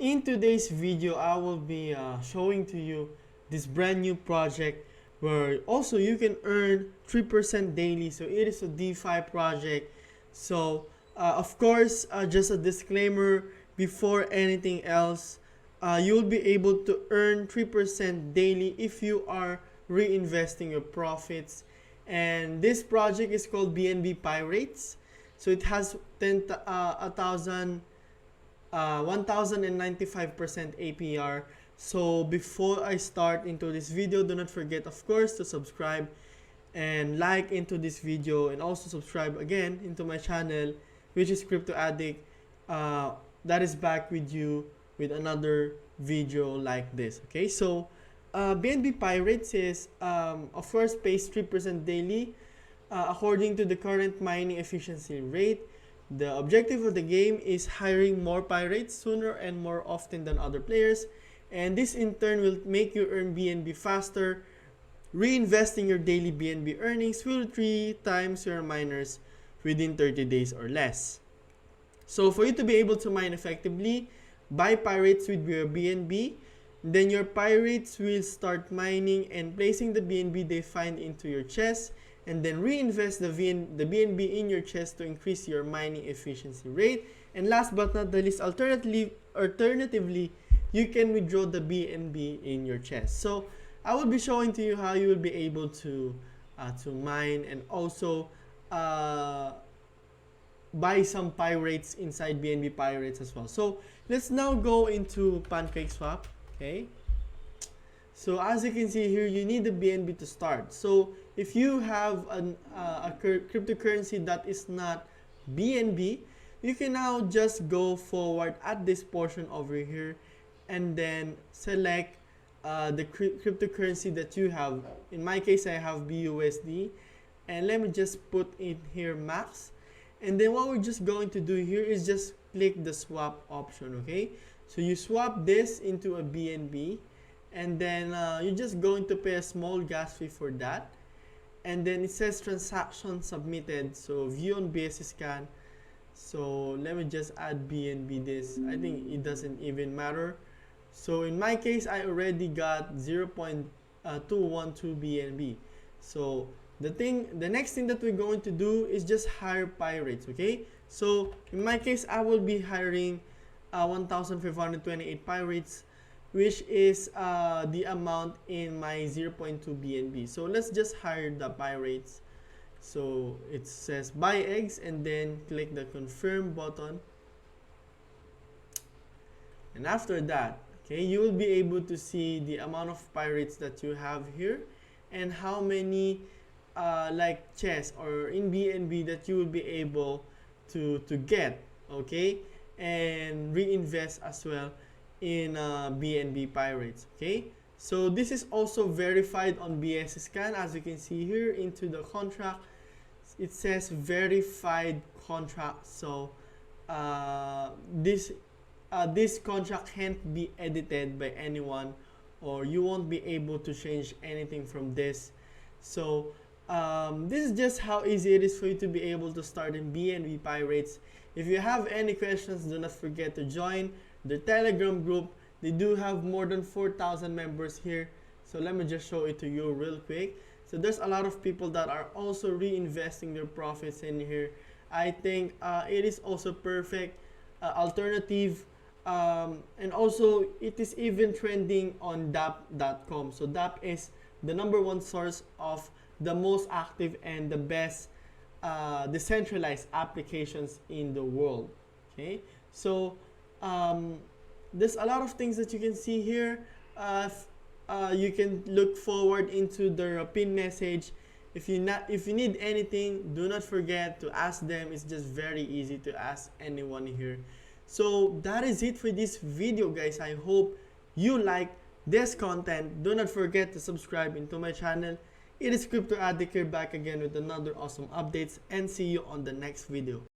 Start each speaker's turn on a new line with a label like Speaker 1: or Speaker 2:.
Speaker 1: in today's video, I will be showing to you this brand new project where also you can earn 3% daily. So it is a DeFi project. So of course, just a disclaimer before anything else, you'll be able to earn 3% daily if you are reinvesting your profits. And this project is called BNB Pirates. So it has 1095% APR. So before I start into this video, do not forget, of course, to subscribe and like into this video, and also subscribe again into my channel, which is Crypto Addict. That is back with you with another video like this. Okay, so BNB Pirates is of course pays 3% daily according to the current mining efficiency rate. The objective of the game is hiring more pirates sooner and more often than other players, and this in turn will make you earn BNB faster. Reinvesting your daily BNB earnings will 3 times your miners within 30 days or less. So for you to be able to mine effectively, buy pirates with your BNB. Then your pirates will start mining and placing the BNB they find into your chest, and then reinvest the BNB in your chest to increase your mining efficiency rate. And last but not the least, alternatively, you can withdraw the BNB in your chest. So I will be showing to you how you will be able to mine and also buy some pirates inside BNB Pirates as well. So let's now go into Pancakeswap. Okay, so as you can see here, you need the BNB to start. So if you have a cryptocurrency that is not BNB, you can now just go forward at this portion over here and then select the cryptocurrency that you have. In my case, I have BUSD, and let me just put in here max. And then what we're just going to do here is just click the swap option. Okay, so you swap this into a BNB, and then you're just going to pay a small gas fee for that. And then it says transaction submitted, so view on BSC scan. So let me just add BNB this. I think it doesn't even matter. So in my case, I already got 0.212 BNB. So the next thing that we're going to do is just hire pirates. Okay, so in my case, I will be hiring 1,528 pirates, which is the amount in my 0.2 BNB. So let's just hire the pirates. So it says buy eggs, and then click the confirm button. And after that, okay, you will be able to see the amount of pirates that you have here and how many like chests or in BNB that you will be able to get. Okay, and reinvest as well in BNB Pirates. Okay, so this is also verified on BSC scan. As you can see here into the contract, it says verified contract. So this contract can't be edited by anyone, or you won't be able to change anything from this. So this is just how easy it is for you to be able to start in BNB Pirates. If you have any questions, do not forget to join the Telegram group. They do have more than 4,000 members here. So let me just show it to you real quick. So there's a lot of people that are also reinvesting their profits in here. I think it is also perfect alternative. And also it is even trending on DApp.com. So DApp is the #1 source of the most active and the best decentralized applications in the world. Okay, so there's a lot of things that you can see here. You can look forward into their pin message. If you need anything, do not forget to ask them. It's just very easy to ask anyone here. So that is it for this video, guys. I hope you like this content. Do not forget to subscribe into my channel. It is Crypto Addict here, back again with another awesome updates, and see you on the next video.